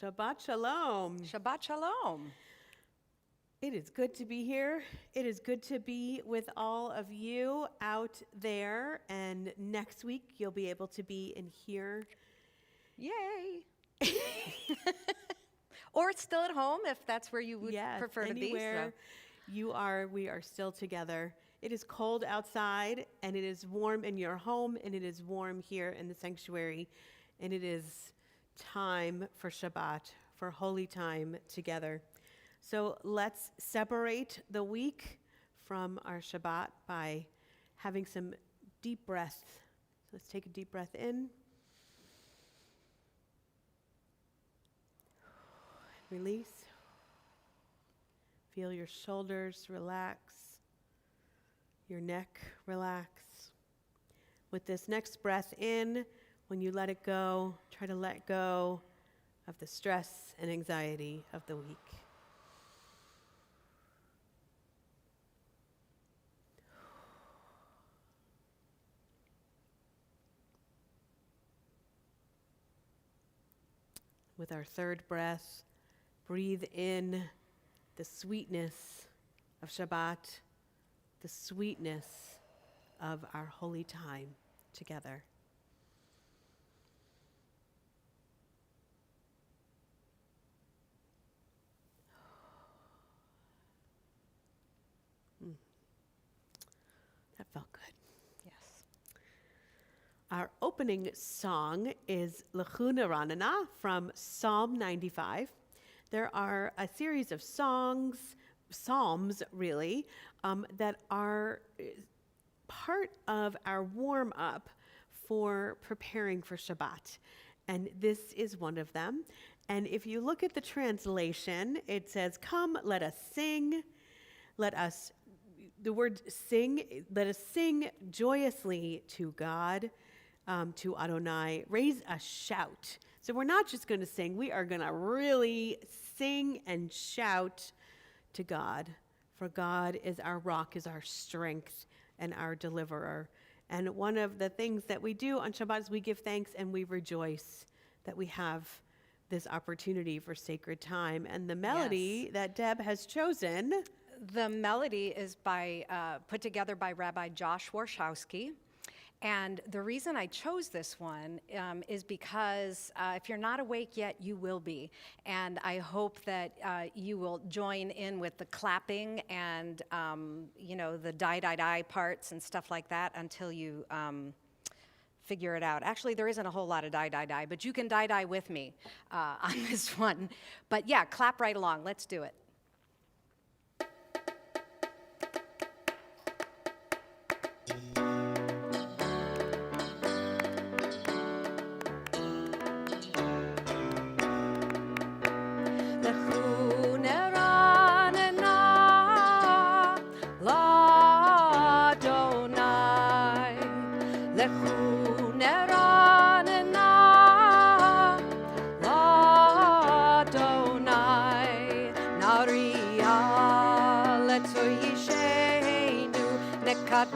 Shabbat Shalom. Shabbat Shalom. It is good to be here. It is good to be with all of you out there. And next week, you'll be able to be in here. Yay. Or still at home if that's where you would prefer to be. Anywhere you are, we are still together. It is cold outside, and it is warm in your home, and it is warm here in the sanctuary. And it is time for Shabbat, for holy time together. So let's separate the week from our Shabbat by having some deep breaths. So let's take a deep breath in. Release. Feel your shoulders relax, your neck relax. With this next breath in, when you let it go, try to let go of the stress and anxiety of the week. With our third breath, breathe in the sweetness of Shabbat, the sweetness of our holy time together. That felt good. Yes. Our opening song is L'chu Ranana from Psalm 95. There are a series of psalms really, that are part of our warm-up for preparing for Shabbat. And this is one of them. And if you look at the translation, it says, "Come, let us sing, the word sing, let us sing joyously to God, to Adonai, raise a shout." So we're not just going to sing, we are going to really sing and shout to God. For God is our rock, is our strength, and our deliverer. And one of the things that we do on Shabbat is we give thanks and we rejoice that we have this opportunity for sacred time. And the melody that Deb has chosen. The melody is put together by Rabbi Josh Warshawski. And the reason I chose this one is because if you're not awake yet, you will be. And I hope that you will join in with the clapping and, the die parts and stuff like that until you figure it out. Actually, there isn't a whole lot of die, but you can die with me on this one. But yeah, clap right along. Let's do it.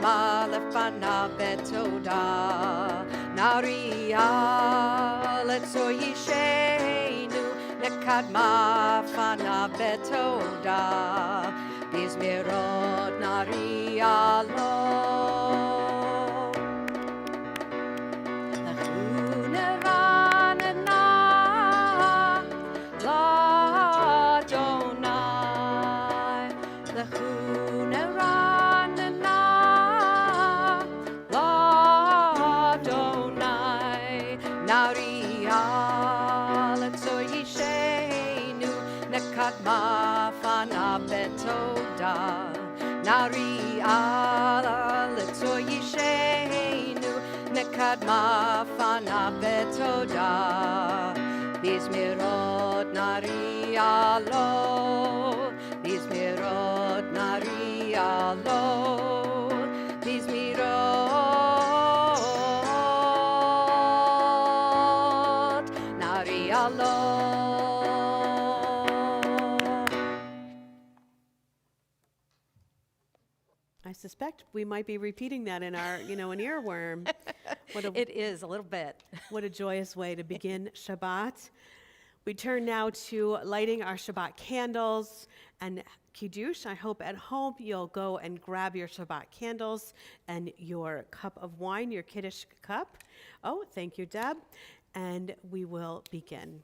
Malafana betoda naria letso yishenu nekadma fana betoda bizmirot naria lo Ma fana betoda nari ala letzo yishenu nekad ma fana betoda bizmirot nari alo bizmirot nari alo bizmirot nari alo. I suspect we might be repeating that in our, an earworm. It is a little bit. What a joyous way to begin Shabbat. We turn now to lighting our Shabbat candles and Kiddush. I hope at home you'll go and grab your Shabbat candles and your cup of wine, your Kiddush cup. Oh, thank you, Deb. And we will begin.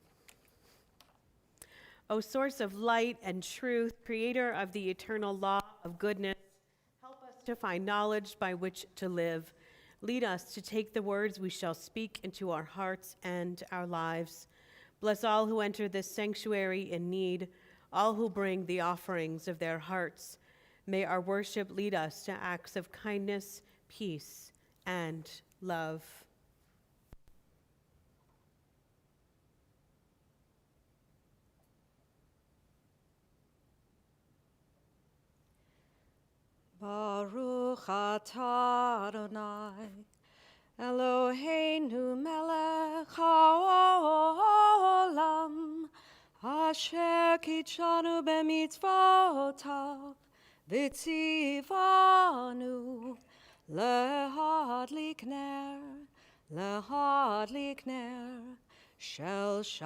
O source of light and truth, creator of the eternal law of goodness, help us to find knowledge by which to live. Lead us to take the words we shall speak into our hearts and our lives. Bless all who enter this sanctuary in need, all who bring the offerings of their hearts. May our worship lead us to acts of kindness, peace, and love. Baruch atah Adonai, Eloheinu melech haolam, asher kitshanu b'mitzvotav, v'tzivanu lehadlik ner shel Shabbat.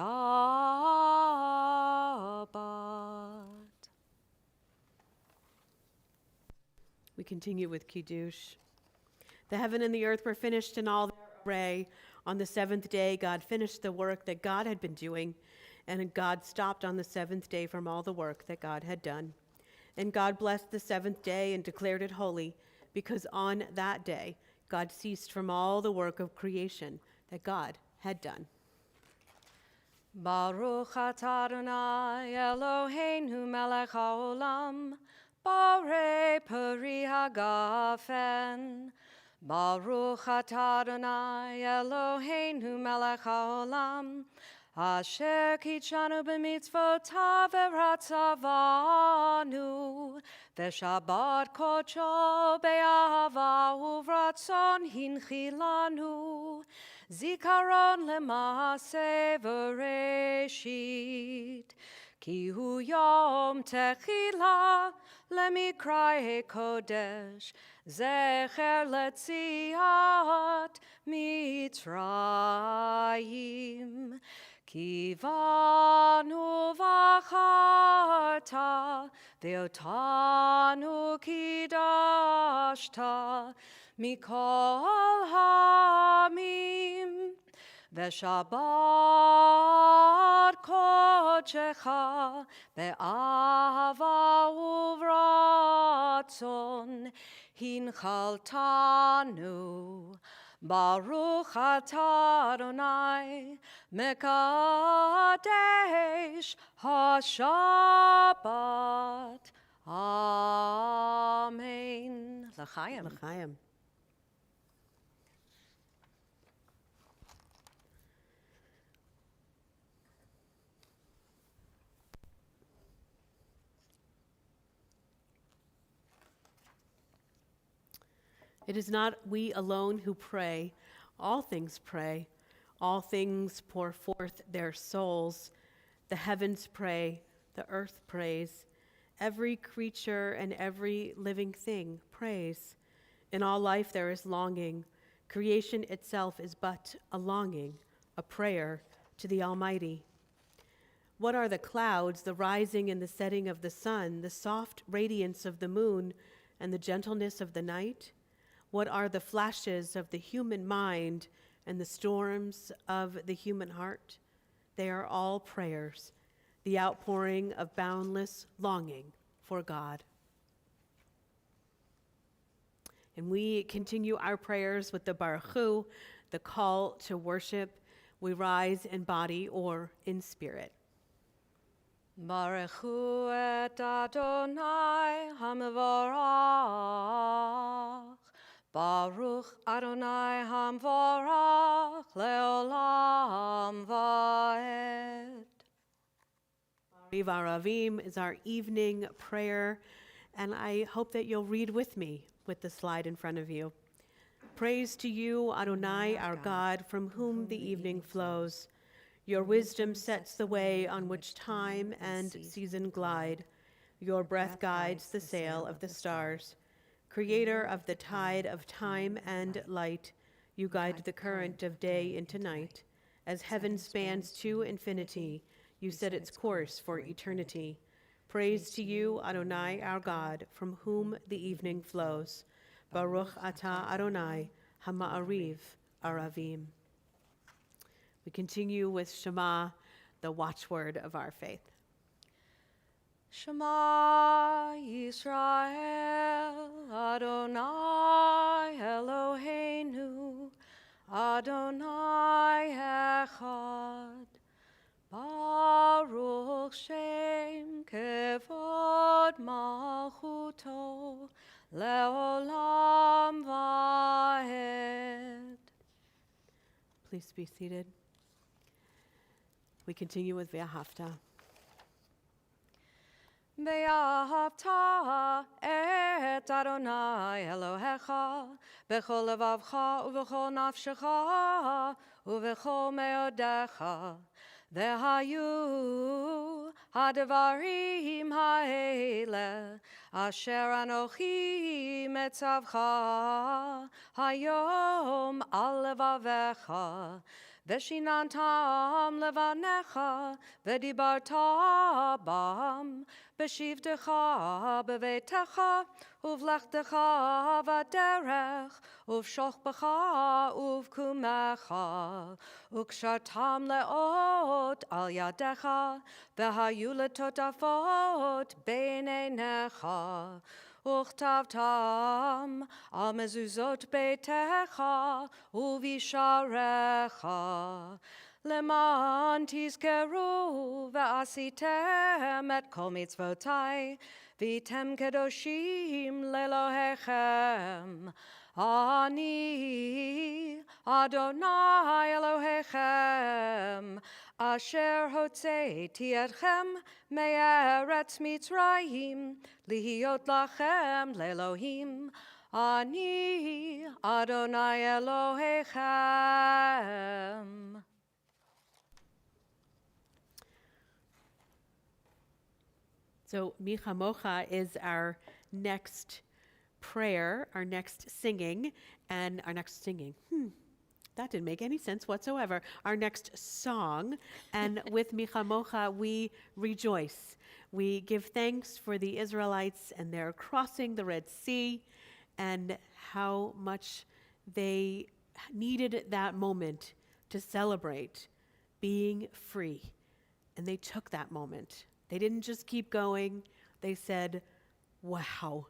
We continue with Kiddush. The heaven and the earth were finished in all their array. On the seventh day, God finished the work that God had been doing, and God stopped on the seventh day from all the work that God had done. And God blessed the seventh day and declared it holy, because on that day, God ceased from all the work of creation that God had done. Baruch atah Adonai Eloheinu melech haolam, Borei peri hagafen. Baruch atah Adonai Eloheinu melech haolam, asher kitshanu b'mitzvotav v'ratzavanu, v'shabbat kodsho be'ahava uvratzon hinchilanu, zikaron lema'aseh v'reshit. Ki hu yom techila lemikra kodesh, zecher letziat Mitzrayim. Ki vanu v'acharta ve'otanu kidashta mikol hamim. V'shabbat kodshecha be'ahava uvratzon hinchaltanu. Baruch atah Adonai mekadesh haShabbat. Amen. L'chaim. L'chaim. It is not we alone who pray. All things pray. All things pour forth their souls. The heavens pray. The earth prays. Every creature and every living thing prays. In all life there is longing. Creation itself is but a longing, a prayer to the Almighty. What are the clouds, the rising and the setting of the sun, the soft radiance of the moon, and the gentleness of the night? What are the flashes of the human mind and the storms of the human heart? They are all prayers, the outpouring of boundless longing for God. And we continue our prayers with the Baruch Hu, the call to worship. We rise in body or in spirit. Baruch Hu et Adonai HaMevorach. Baruch Adonai HaMevorach leolam va'ed. Ariv Aravim is our evening prayer, and I hope that you'll read with me with the slide in front of you. Praise to you, Adonai, our God, from whom the evening flows. Your wisdom sets the way on which time and season glide. Your breath guides the sail of the stars. Creator of the tide of time and light, you guide the current of day into night. As heaven spans to infinity, You set its course for eternity. Praise to you, Adonai, our God, from whom the evening flows. Baruch atah Adonai, Hama'ariv Aravim. We continue with Shema, the watchword of our faith. Shema Yisrael, Adonai Eloheinu, Adonai Echad. Baruch Shem Kevod Malchuto Leolam Vaed. Please be seated. We continue with Ve'ahavta. Ve'ahavta et Adonai Elohecha b'chol levavcha u'v'chol nafshecha u'v'chol meodecha Ve'hayu ha'devarim ha'ele asher anochi metzavcha hayom al levavecha Veshinantam levanecha vedibarta bam beshivtecha bevetecha uvlechtecha vaderech uvshochbecha uvkumecha ukshartam leot al yadecha vehayu letotafot beinenecha Uchtavtam al mezuzot beitecha uvisharecha leman tizkeru ve'asitem et kol mitzvotai vitem kedoshim lelohechem Ani Adonai Elohechem Asher hotzeiti etchem me'eretz Mitzrayim lihiot lachem le'Elohim Ani Adonai Elohechem. So Micha Mocha is our next prayer, our next singing, and our next singing. That didn't make any sense whatsoever. Our next song, and with Micha Mocha, we rejoice. We give thanks for the Israelites and their crossing the Red Sea, and how much they needed that moment to celebrate being free. And they took that moment. They didn't just keep going. They said, wow,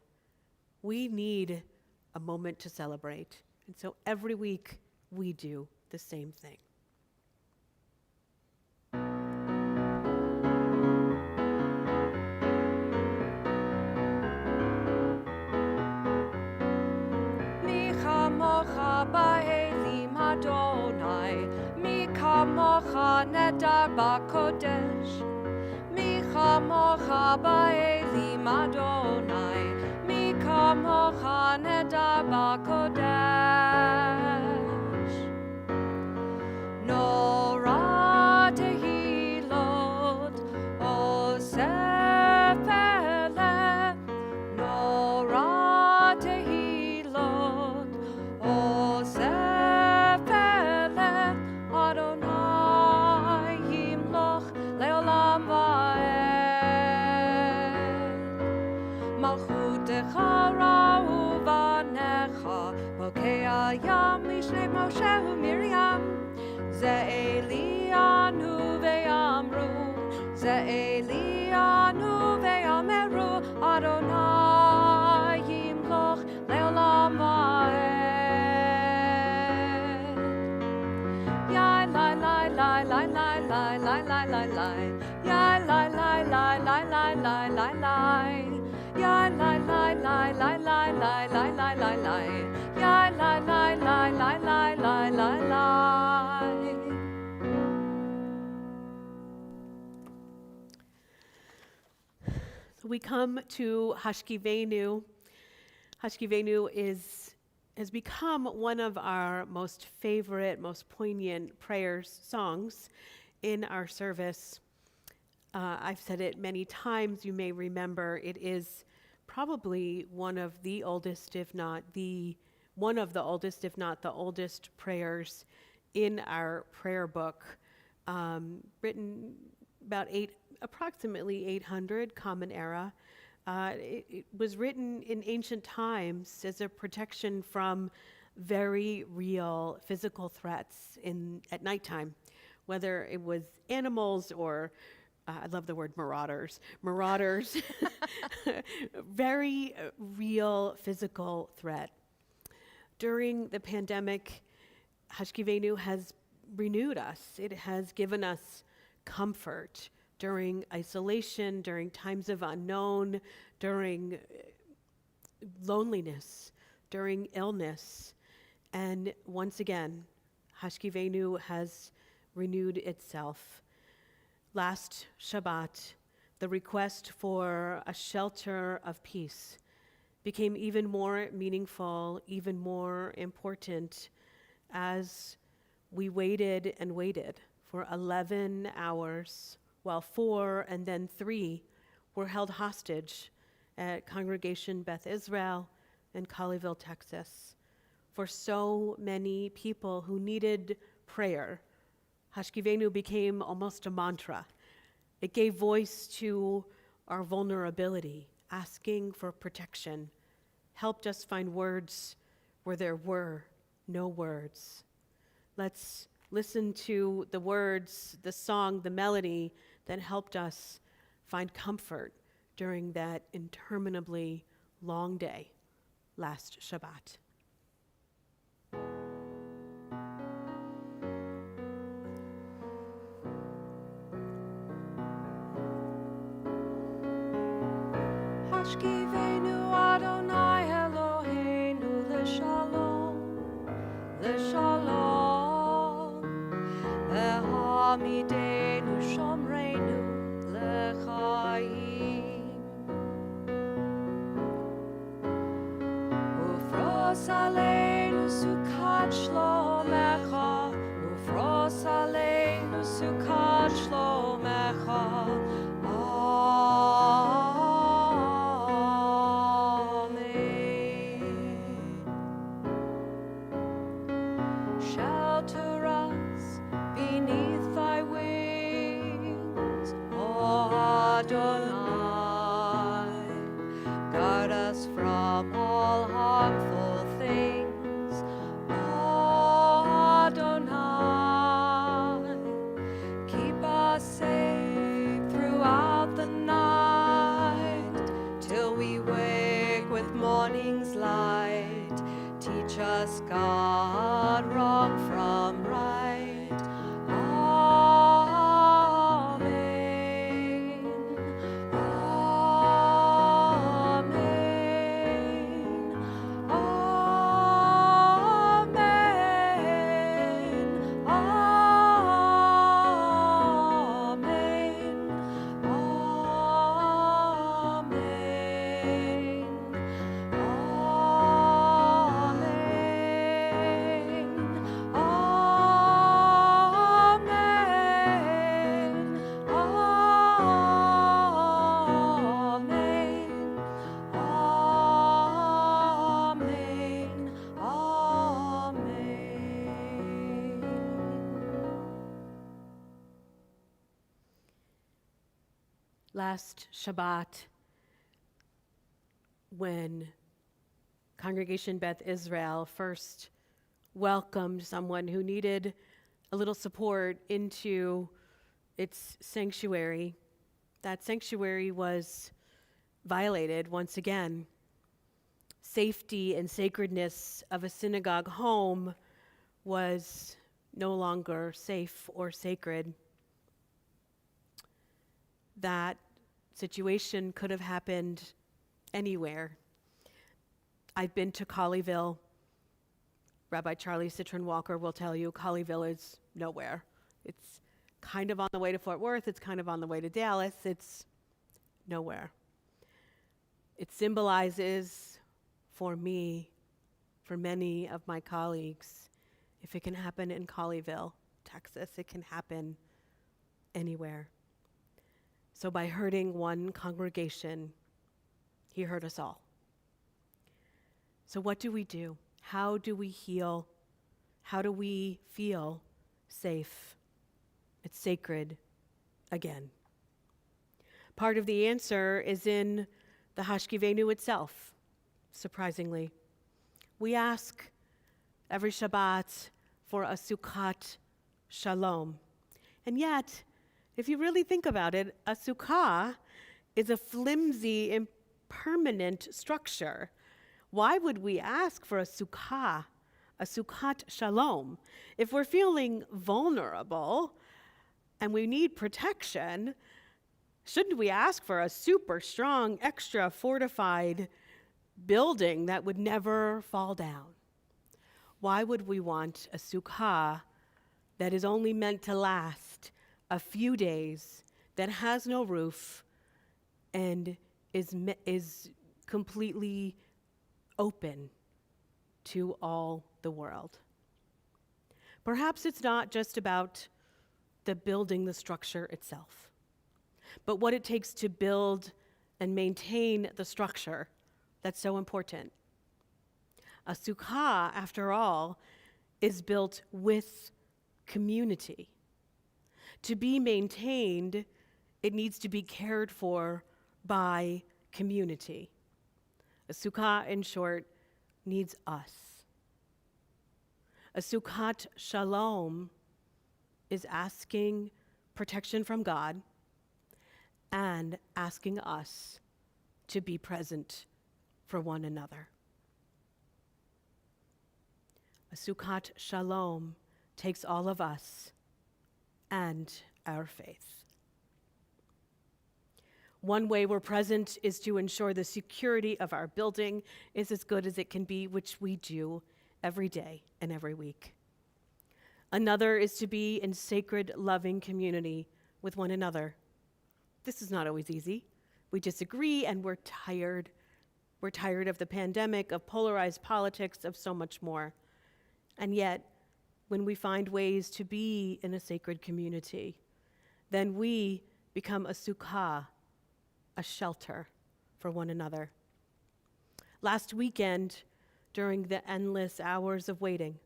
we need a moment to celebrate. And so every week we do the same thing. Micha mocha ba'elim Adonai, Micha mocha nedar ba'kodesh. Micha mocha ba'elim Adonai, Micha mocha nedar ba'kodesh. Nora tehilot osef ele, Nora tehilot osef ele, Adonai yimloch leolam vaed. Malchutecha ra'u vanecha, bokei hayam mishnei Moshe u'Miriam. Ze Elianu ve'amru, Ze Elianu ve'ameru, Adonai yimloch leolam vaed. Yai lai lai lai lai lai lai lai lai lai lai, Yai lai lai lai lai lai lai lai lai, Yai lai lai lai lai lai lai lai lai lai lai, Yai lai lai lai lai lai lai lai lai. So we come to Hashkivenu. Hashkivenu has become one of our most favorite, most poignant songs in our service. I've said it many times. You may remember it is probably one of the oldest, if not the oldest prayers in our prayer book, written approximately 800 Common Era. It was written in ancient times as a protection from very real physical threats at nighttime, whether it was animals or I love the word marauders. Marauders, very real physical threat. During the pandemic, Hashkivenu has renewed us. It has given us comfort during isolation, during times of unknown, during loneliness, during illness. And once again, Hashkivenu has renewed itself. Last Shabbat, the request for a shelter of peace became even more meaningful, even more important as we waited and waited for 11 hours, while 4 and then 3 were held hostage at Congregation Beth Israel in Colleyville, Texas. For so many people who needed prayer, Hashkivenu became almost a mantra. It gave voice to our vulnerability, asking for protection, helped us find words where there were no words. Let's listen to the words, the song, the melody that helped us find comfort during that interminably long day, last Shabbat. Hashkivenu Adonai Eloheinu l'shalom, l'shalom, ve'hamidenu shomreinu l'chaim, ufros aleinu sukat shlomecha, ufros aleinu sukat shlomecha. Shelter us beneath thy wings, O Adonai. Guard us from all harmful things, O Adonai. Keep us safe throughout the night, till we wake with morning's light. Teach us, God, wrong from right. Amen. Amen. Amen. Last Shabbat, when Congregation Beth Israel first welcomed someone who needed a little support into its sanctuary, that sanctuary was violated once again. Safety and sacredness of a synagogue home was no longer safe or sacred. That situation could have happened anywhere. I've been to Colleyville. Rabbi Charlie Citron Walker will tell you Colleyville is nowhere. It's kind of on the way to Fort Worth. It's kind of on the way to Dallas. It's nowhere. It symbolizes for me, for many of my colleagues, if it can happen in Colleyville, Texas, it can happen anywhere. So by hurting one congregation, he hurt us all. So what do we do? How do we heal? How do we feel safe? It's sacred again. Part of the answer is in the Hashkivenu itself, surprisingly. We ask every Shabbat for a Sukkot Shalom. And yet, if you really think about it, a sukkah is a flimsy, impermanent structure. Why would we ask for a Sukkot Shalom? If we're feeling vulnerable and we need protection, shouldn't we ask for a super strong, extra fortified building that would never fall down? Why would we want a sukkah that is only meant to last a few days, that has no roof, and is completely open to all the world? Perhaps it's not just about the building, the structure itself, but what it takes to build and maintain the structure that's so important. A sukkah, after all, is built with community. To be maintained, it needs to be cared for by community. A sukkah, in short, needs us. A Sukkot Shalom is asking protection from God and asking us to be present for one another. A Sukkot Shalom takes all of us and our faith. One way we're present is to ensure the security of our building is as good as it can be, which we do every day and every week. Another is to be in sacred, loving community with one another. This is not always easy. We disagree and we're tired. We're tired of the pandemic, of polarized politics, of so much more. And yet, when we find ways to be in a sacred community, then we become a sukkah, a shelter for one another. Last weekend, during the endless hours of waiting,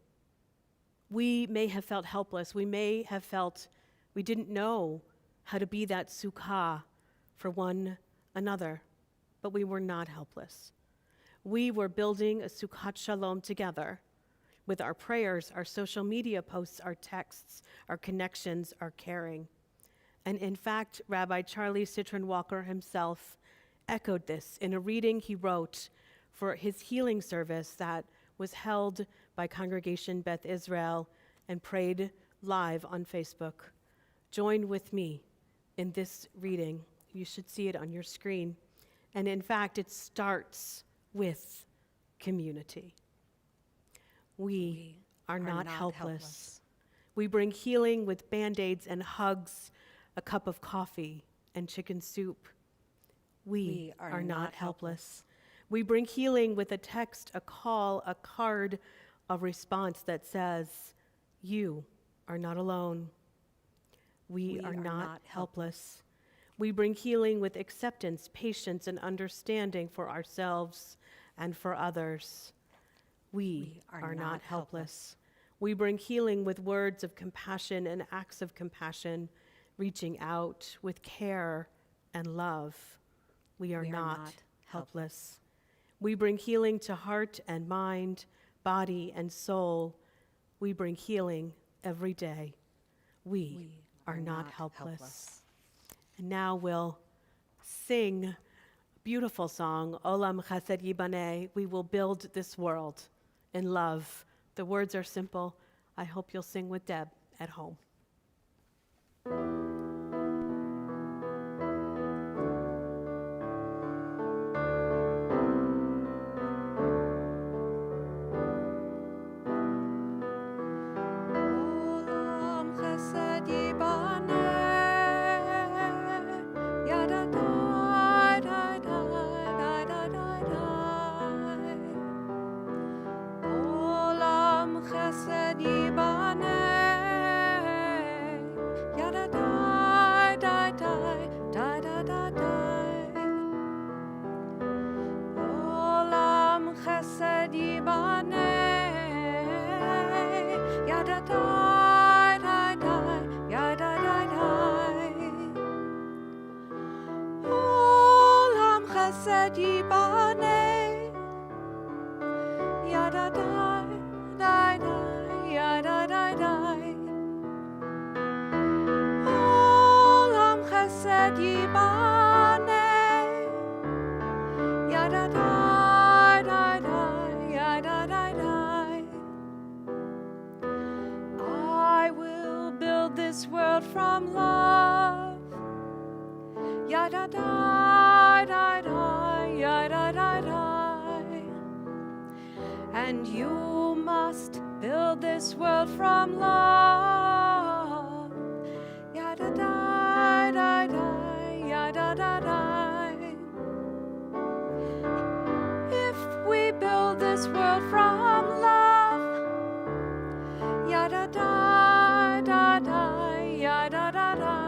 we may have felt helpless. We may have felt we didn't know how to be that sukkah for one another, but we were not helpless. We were building a Sukkot Shalom together with our prayers, our social media posts, our texts, our connections, our caring. And in fact, Rabbi Charlie Citron Walker himself echoed this in a reading he wrote for his healing service that was held by Congregation Beth Israel and prayed live on Facebook. Join with me in this reading. You should see it on your screen. And in fact, it starts with community. We are not helpless. We bring healing with Band-Aids and hugs, a cup of coffee and chicken soup. We are not helpless. We bring healing with a text, a call, a card, a response that says, "You are not alone." We are not helpless. We bring healing with acceptance, patience, and understanding for ourselves and for others. We are not helpless. We bring healing with words of compassion and acts of compassion, reaching out with care and love. We are not helpless. We bring healing to heart and mind, body and soul. We bring healing every day. We are not helpless. And now we'll sing a beautiful song, Olam Chesed Yibaneh. We will build this world in love. The words are simple. I hope you'll sing with Deb at home. Olam chesed yibaneh, yada dai dai dai dai dai dai. Olam chesed yibaneh, yada dai dai dai dai dai dai dai. Olam chesed yibaneh, yada dai dai dai, yada dai dai. Yadadai, dai, dai, yadadai, dai. Olam chesed yibaneh. Yadadai, dai, dai, yadadai, dai. I will build this world from love. Yada da da da, yada da da. And you must build this world from love. Yada da da da, yada da da. If we build this world from love, yada da da da, yada da da.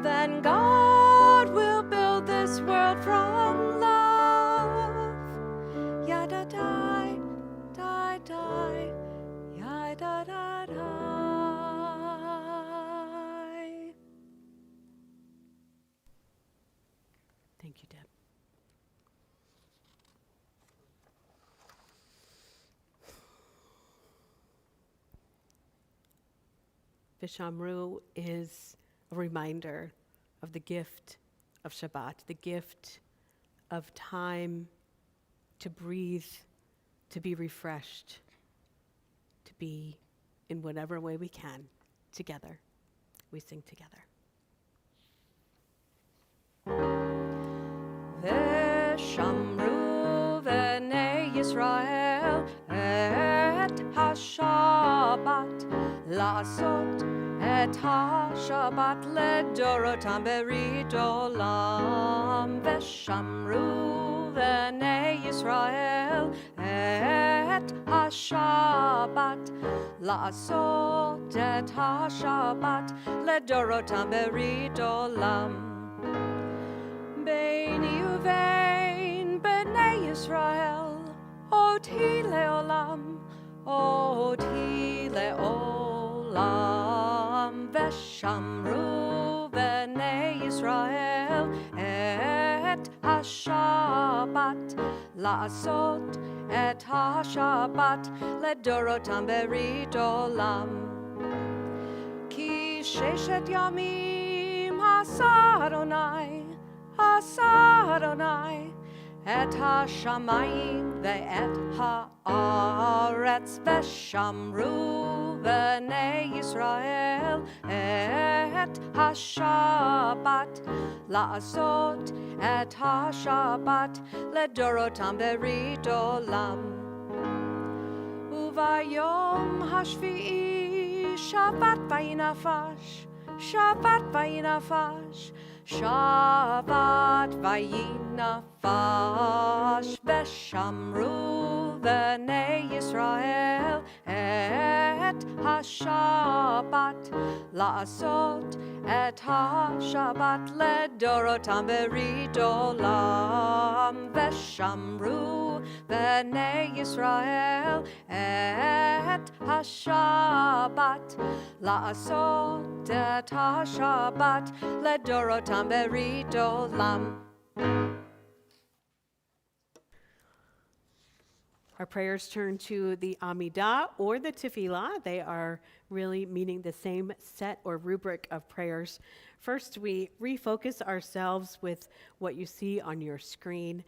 Then God will build this world from love. Yada da da da, yada da da. Thank you, Deb. Vishamru is a reminder of the gift of Shabbat, the gift of time to breathe, to be refreshed, to be in whatever way we can together. We sing together. Veshamru v'nei Yisrael et ha-Shabbat la'asot et ha-Shabbat ledorotam berit olam. Veshamru v'nei Yisrael et ha-Shabbat la'asot et ha-Shabbat ledorotam berit olam. Beini uvein b'nei Yisrael oti leolam, oti leolam. Veshamru b'nei Yisrael et ha-Shabbat la'asot et ha-Shabbat ledorotam berit olam. Ki sheshet yamim asa Adonai et ha-shamayim ve'et ha'aretz. Veshamru v'nei Yisrael et ha-Shabbat la'asot et ha-Shabbat ledorotam berit olam. Uvayom hashvi'i Shabbat vayinafash, Shabbat vayinafash, Shabbat vayinafash. Veshamru v'nei Yisrael et ha-Shabbat la'asot et ha-Shabbat ledorotam berit olam. Veshamru v'nei Yisrael et ha-Shabbat la'asot et ha-Shabbat ledorotam berit olam. Our prayers turn to the Amidah or the Tefillah. They are really meaning the same set or rubric of prayers. First, we refocus ourselves with what you see on your screen,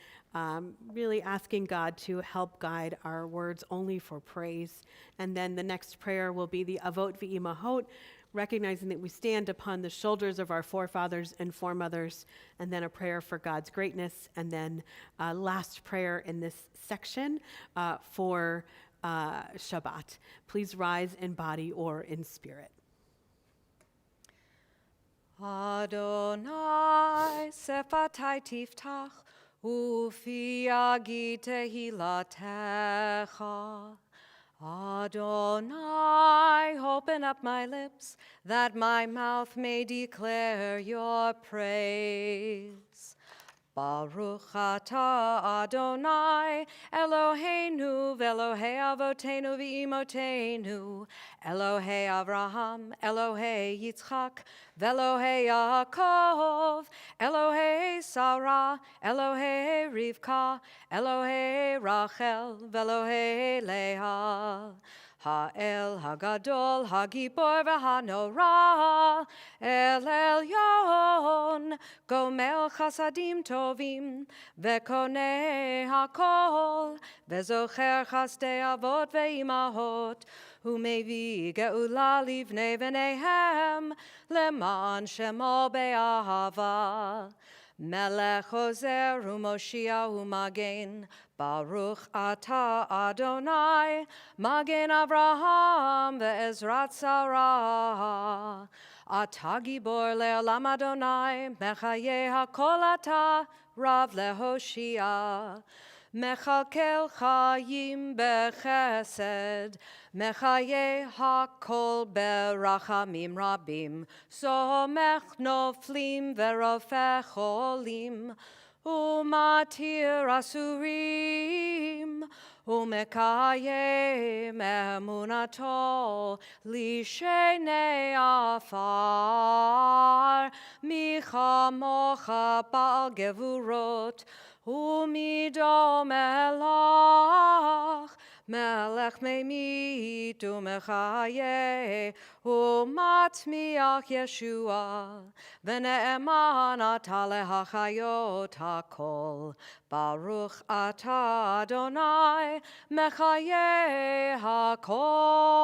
really asking God to help guide our words only for praise. And then the next prayer will be the Avot V'Imahot, recognizing that we stand upon the shoulders of our forefathers and foremothers, and then a prayer for God's greatness, and then last prayer in this section for Shabbat. Please rise in body or in spirit. Adonai sefatai tiftach ufi agi tehilatecha. Adonai, open up my lips, that my mouth may declare your praise. Baruch atah Adonai, Eloheinu v'Elohei avotenu v'imotenu, Elohei Avraham, Elohei Yitzchak, v'Elohei Yaakov, Elohei Sarah, Elohei Rivka, Elohei Rachel, v'Elohei Leah. Ha'el Hagadol, Hagibor v'Hanorah, El Elyon, Gomel Chasadim Tovim, Vekonei Hakol, Vezocher Chasdei Avot ve'imahot, Umevi Geula Livnei v'neihem, Leman Shemo be'ahava. Melech Ozer u'Moshiach u'Magen, Baruch atah Adonai, Magen Avraham ve'Ezrat Sarah. Atah Gibor le'olam Adonai, Mechaye hakol atah, Rav lehoshia. Mechalkel chayim bechesed, Mechaye hakol berachamim rabim, Somech noflim verofech cholim, Umatir asurim, Umekayem emunato, Lishenei afar, Michamocha ba'al gevurot, Umido melach, Melech meimit umechaye, Umatmiach Yeshua, V'ne'eman atah lehachayot hakol, Baruch atah Adonai, Mechaye hakol.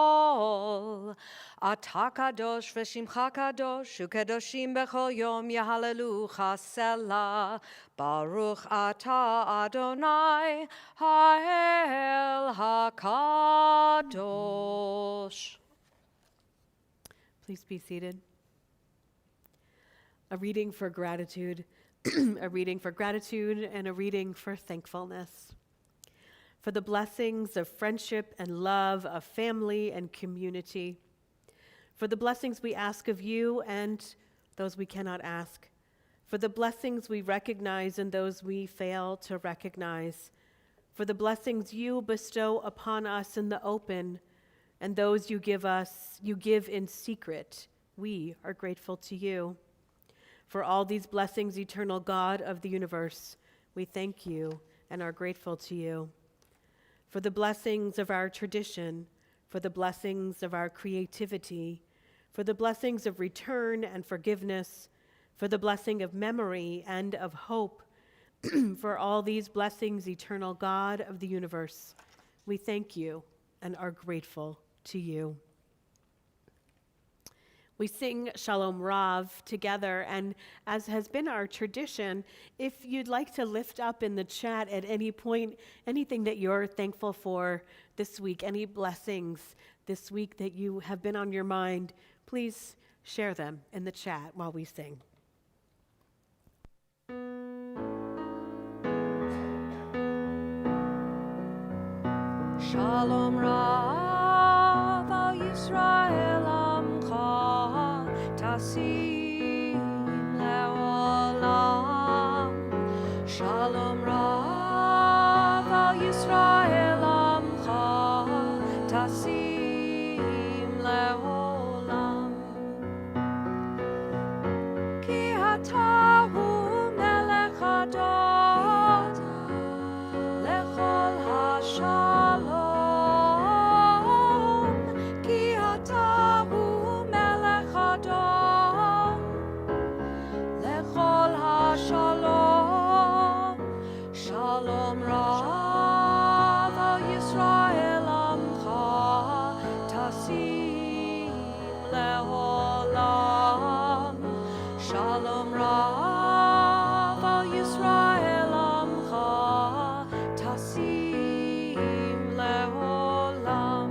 Atah kadosh v'shimcha kadosh, u'kedoshim b'chol yom yahalelucha selah. Baruch atah Adonai, ha'el hakadosh. Please be seated. A reading for gratitude, a reading for gratitude, and a reading for thankfulness. For the blessings of friendship and love, of family and community. For the blessings we ask of you and those we cannot ask. For the blessings we recognize and those we fail to recognize. For the blessings you bestow upon us in the open and those you give in secret. We are grateful to you. For all these blessings, eternal God of the universe, we thank you and are grateful to you. For the blessings of our tradition, for the blessings of our creativity, for the blessings of return and forgiveness, for the blessing of memory and of hope, for all these blessings, eternal God of the universe, we thank you and are grateful to you. We sing Shalom Rav together, and as has been our tradition, if you'd like to lift up in the chat at any point anything that you're thankful for this week, any blessings this week that you have been on your mind, please share them in the chat while we sing. Shalom Rav al Yisrael Amcha Tasim Leolam. Shalom Rav al Yisrael Amcha Tasim Leolam. Ki hatahu melech hadot lechol hashalom. Shalom, Shalom Rav al Yisrael Amcha Tasim Leolam. Shalom Rav al Yisrael Amcha Tasim Leolam.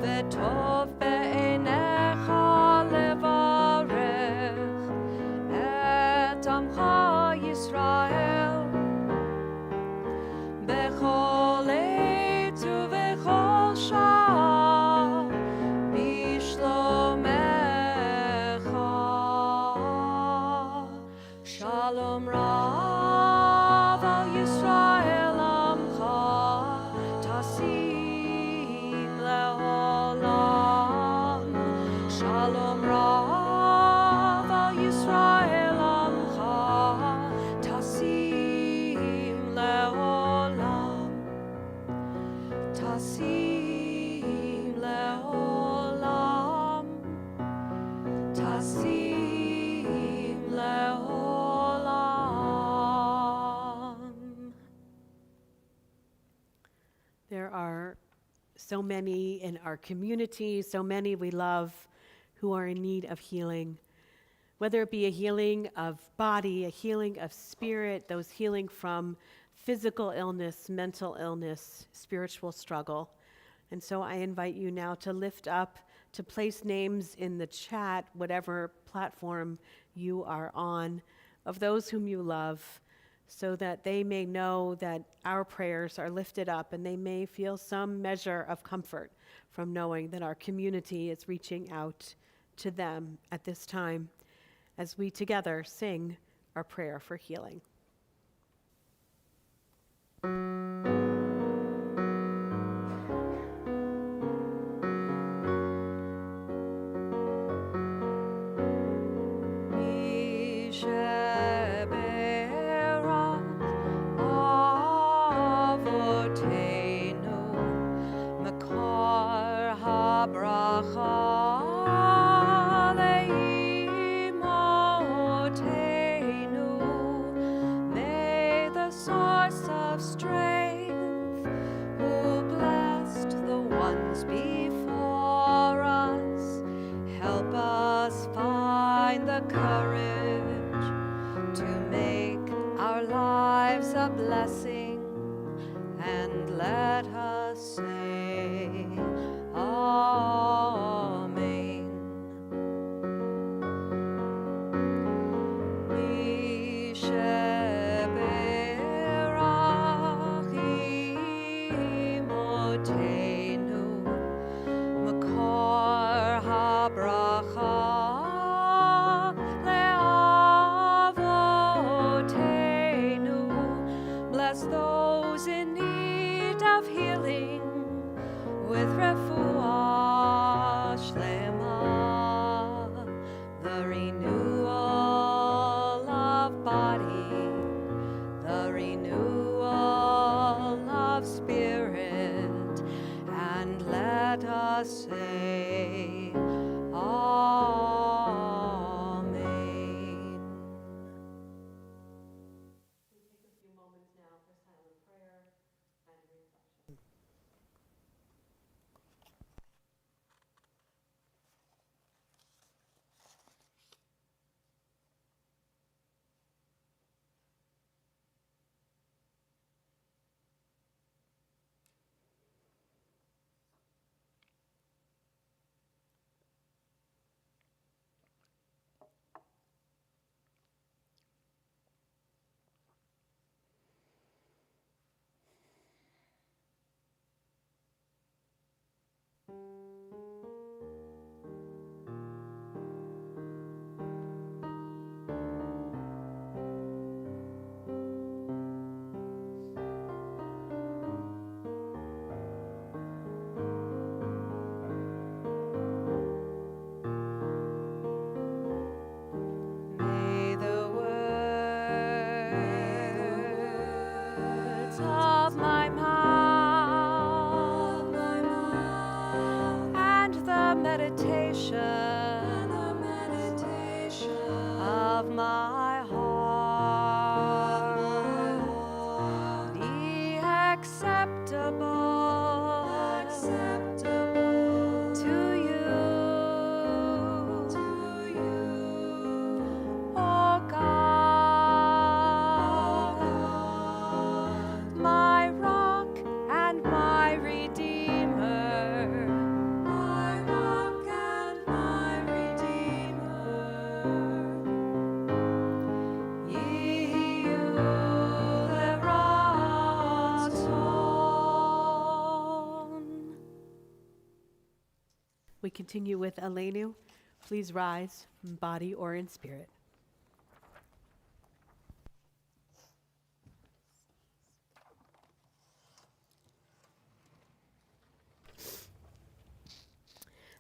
V'tov be'einecha levarech Amcha Yisrael There are so many in our community, so many we love who are in need of healing, whether it be a healing of body, a healing of spirit, those healing from physical illness, mental illness, spiritual struggle. And so I invite you now to lift up, to place names in the chat, whatever platform you are on, of those whom you love, so that they may know that our prayers are lifted up and they may feel some measure of comfort from knowing that our community is reaching out to them at this time as we together sing our prayer for healing. Blessing, and let us say Amen. Misheberach imotenu, makor habracha leavotenu. Bless those in need of healing with refuah shlema, the renewal of body, the renewal of spirit, and let us say Amen. May the words of my mouth and the meditation of my heart be acceptable to you, O God, my rock and my redeemer, my rock and my redeemer. We continue with Elenu. Please rise in body or in spirit.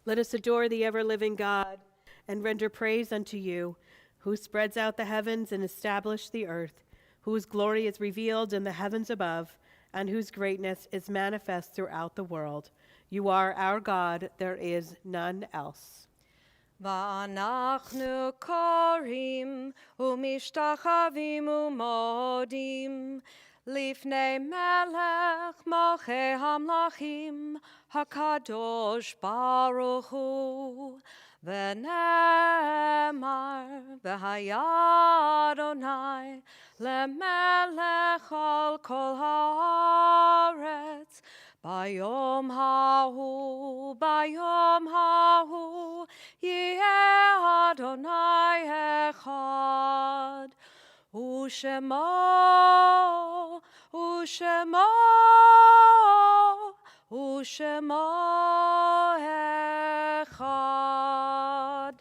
Let us adore the ever-living God and render praise unto you, who spreads out the heavens and established the earth, whose glory is revealed in the heavens above, and whose greatness is manifest throughout the world. You are our God, there is none else. ואנחנו קוראים ומשתחווים ומודים Lifnei melech malchei hamlachim hakadosh baruch hu v'nemar v'haya Adonai lemelech al kol haaretz bayom hahu yeh Adonai echad Ushemo, Ushemo, Ushemo Echad.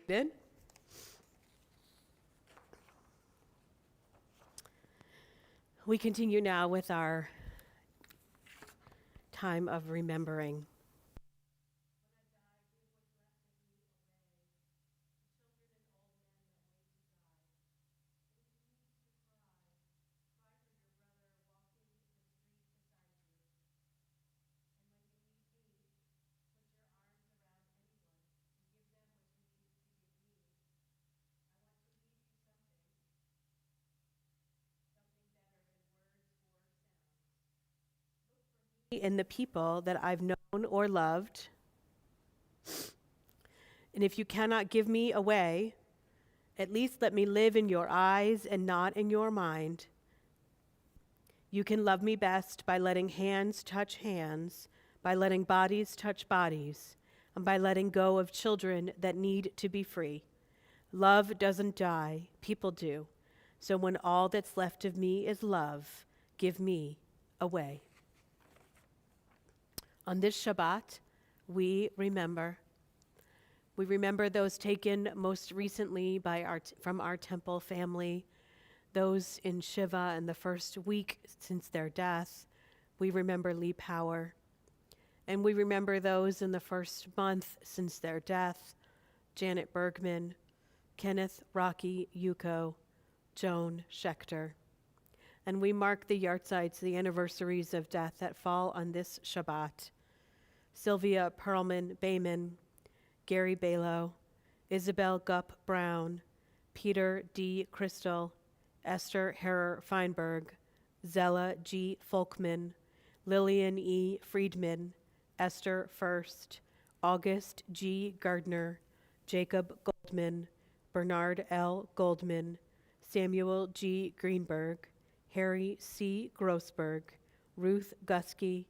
Did? We continue now with our time of remembering. In the people that I've known or loved. And if you cannot give me away, at least let me live in your eyes and not in your mind. You can love me best by letting hands touch hands, by letting bodies touch bodies, and by letting go of children that need to be free. Love doesn't die, people do. So when all that's left of me is love, give me away. On this Shabbat, we remember those taken most recently from our temple family, those in Shiva in the first week since their death. We remember Lee Power. And we remember those in the first month since their death, Janet Bergman, Kenneth Rocky Yuko, Joan Schechter. And we mark the yahrzeits, the anniversaries of death that fall on this Shabbat. Sylvia Perlman Bayman, Gary Balow, Isabel Gupp Brown, Peter D. Crystal, Esther Herrer Feinberg, Zella G. Folkman, Lillian E. Friedman, Esther First, August G. Gardner, Jacob Goldman, Bernard L. Goldman, Samuel G. Greenberg, Harry C. Grossberg, Ruth Gusky,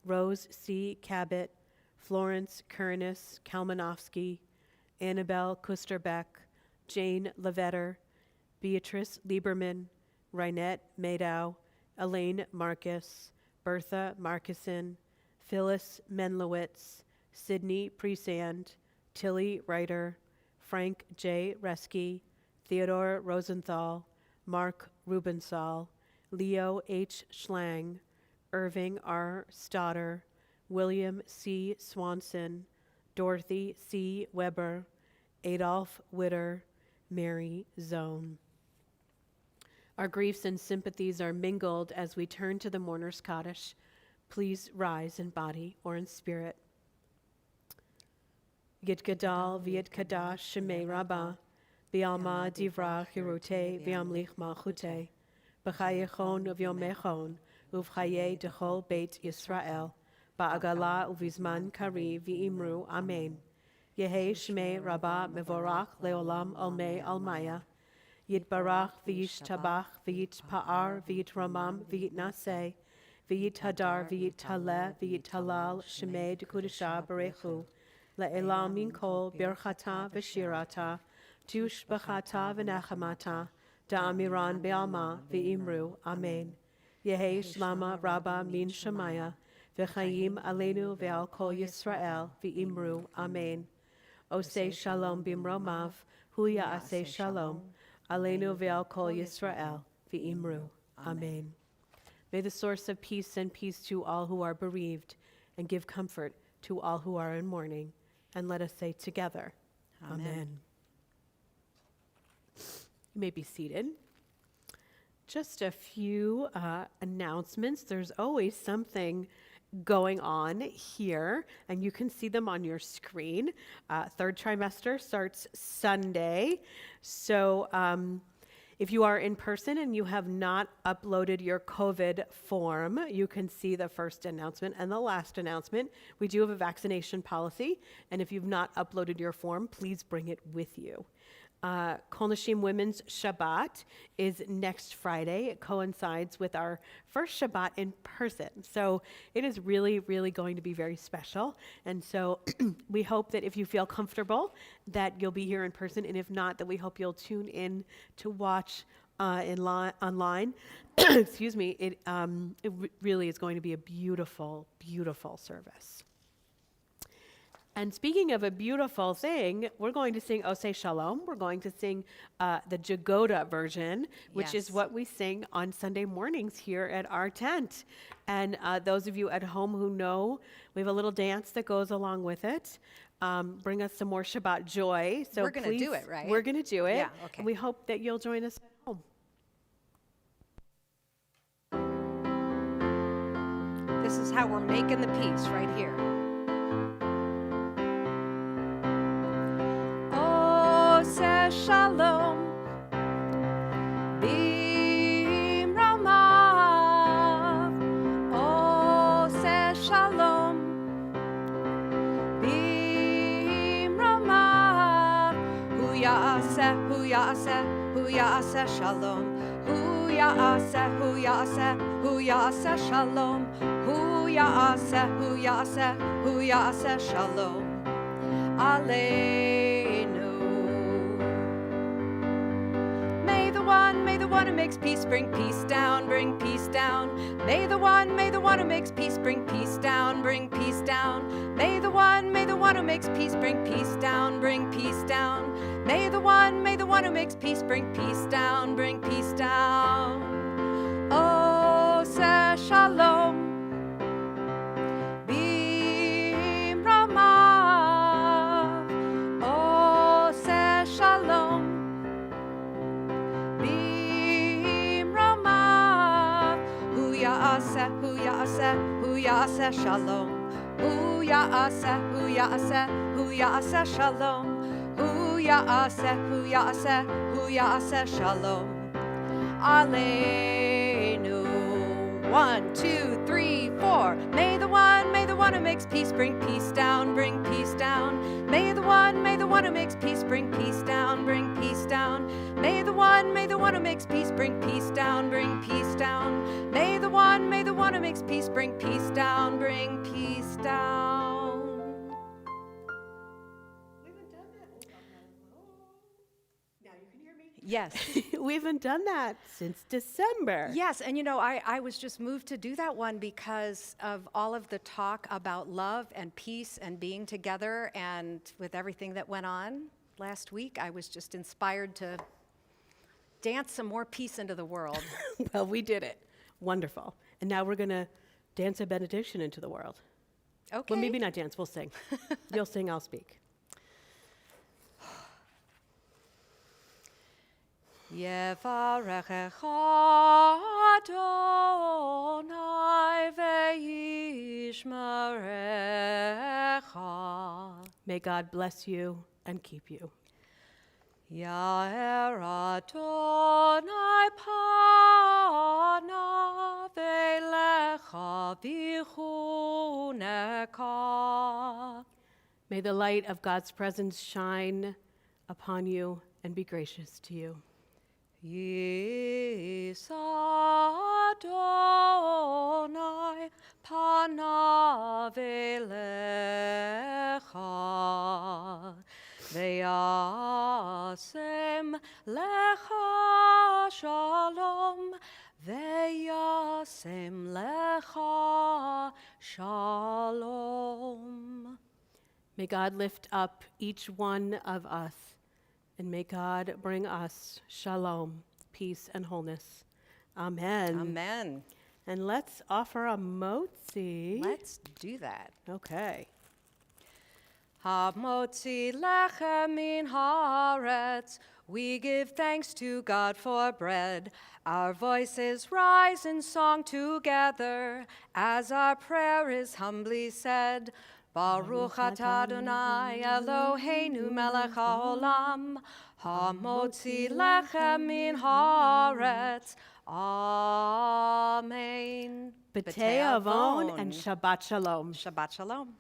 Rose C. Cabot, Florence Kuranis Kalmanovsky, Annabelle Kusterbeck, Jane Levetter, Beatrice Lieberman, Reinette Madow, Elaine Marcus, Bertha Markison, Phyllis Menlowitz, Sydney Presand, Tilly Reiter, Frank J. Reski, Theodore Rosenthal, Mark Rubensall, Leo H. Schlang, Irving R. Stoddard, William C. Swanson, Dorothy C. Weber, Adolph Witter, Mary Zone. Our griefs and sympathies are mingled as we turn to the mourner's Kaddish. Please rise in body or in spirit. Yit Gadal Viet Kadash Shemei Rabbah, Bialma Divra Hirute Viamlich Malchute, B'chayechon Uvyomechon, Uvchaye Dechol Beit Yisrael, Ba'agala Uvizman Kari V'imru Amen. Yehe Shmei Rabbah Mevorach Leolam Almei Almaya, Yitbarach V'yishtabach V'yitpa'ar V'yitramam V'yitnaseh, V'yithadar V'yittaleh V'yittalal Shemei Dekudesha Barechu, Le'elam Min Kol Birchata V'shirata, Tushbachata V'nachamata, Da'amiran Be'alma V'imru Amen. Yehe Shlama Rabba Min Shemaya, V'chayim Aleinu Ve'al Kol Yisrael V'imru Amen. Oseh Shalom Bimromav, Huya Aseh Shalom, Aleinu Ve'al Kol Yisrael V'imru Amen. May the source of peace send peace to all who are bereaved and give comfort to all who are in mourning. And let us say together, Amen. You may be seated. Just a few announcements. There's always something going on here, and you can see them on your screen. Third trimester starts Sunday. So if you are in person and you have not uploaded your COVID form, you can see the first announcement and the last announcement. We do have a vaccination policy, and if you've not uploaded your form, please bring it with you. Kol Nashim Women's Shabbat is next Friday. It coincides with our first Shabbat in person. So it is really, really going to be very special. And so we hope that if you feel comfortable, that you'll be here in person. And if not, that we hope you'll tune in to watch online. Excuse me. It really is going to be a beautiful, beautiful service. And speaking of a beautiful thing, we're going to sing Oseh Shalom. We're going to sing the Jagoda version, which is what we sing on Sunday mornings here at our tent. And those of you at home who know, we have a little dance that goes along with it. Bring us some more Shabbat joy. So we're going to do it, right? We're going to do it. Yeah, okay. And we hope that you'll join us at home. This is how we're making the peace right here. Oseh Shalom b'imromav. Oseh Shalom b'imromav. Hu ya'aseh, hu ya'aseh, hu ya'aseh shalom. Hu ya'aseh, hu ya'aseh, hu ya'aseh shalom. Hu ya'aseh, hu ya'aseh, hu ya'aseh shalom. Aleinu. May the one who makes peace bring peace down, bring peace down. May the one who makes peace bring peace down, bring peace down. May the one who makes peace bring peace down, bring peace down. May the one who makes peace bring peace down, bring peace down. Oseh Shalom b'imromav. Oseh Shalom b'imromav. Hu ya'aseh, hu ya'aseh, hu ya'aseh shalom. Hu ya'aseh, hu ya'aseh, hu ya'aseh shalom. Hu ya'aseh, hu ya'aseh, hu ya'aseh shalom. Aleinu. 1, 2, 3, 4. May the one who makes peace bring peace down, bring peace down. May the one who makes peace bring peace down, bring peace down. May the one who makes peace bring peace down, bring peace down. May the one who makes peace bring peace down, bring peace down. Yes. We haven't done that since December. Yes, and you know, I was just moved to do that one because of all of the talk about love and peace and being together, and with everything that went on last week, I was just inspired to dance some more peace into the world. Well, we did it. Wonderful. And now we're going to dance a benediction into the world. Okay. Well, maybe not dance, we'll sing. You'll sing, I'll speak. Yevarechecha Adonai ve'yishmerecha. May God bless you and keep you. Ya'er Adonai panav elecha v'chunecha. May the light of God's presence shine upon you and be gracious to you. Yis Adonai panav elecha ve'yasem lecha shalom ve'yasem lecha shalom. May God lift up each one of us, and may God bring us shalom, peace, and wholeness. Amen. Amen. And let's offer a motzi. Let's do that. Okay. Hamotzi lechem min haaretz We give thanks to God for bread. Our voices rise in song together as our prayer is humbly said. Baruch atah Adonai Eloheinu melech haolam, hamotzi lechem min haaretz. Amen. B'tei avon and Shabbat Shalom. Shabbat Shalom.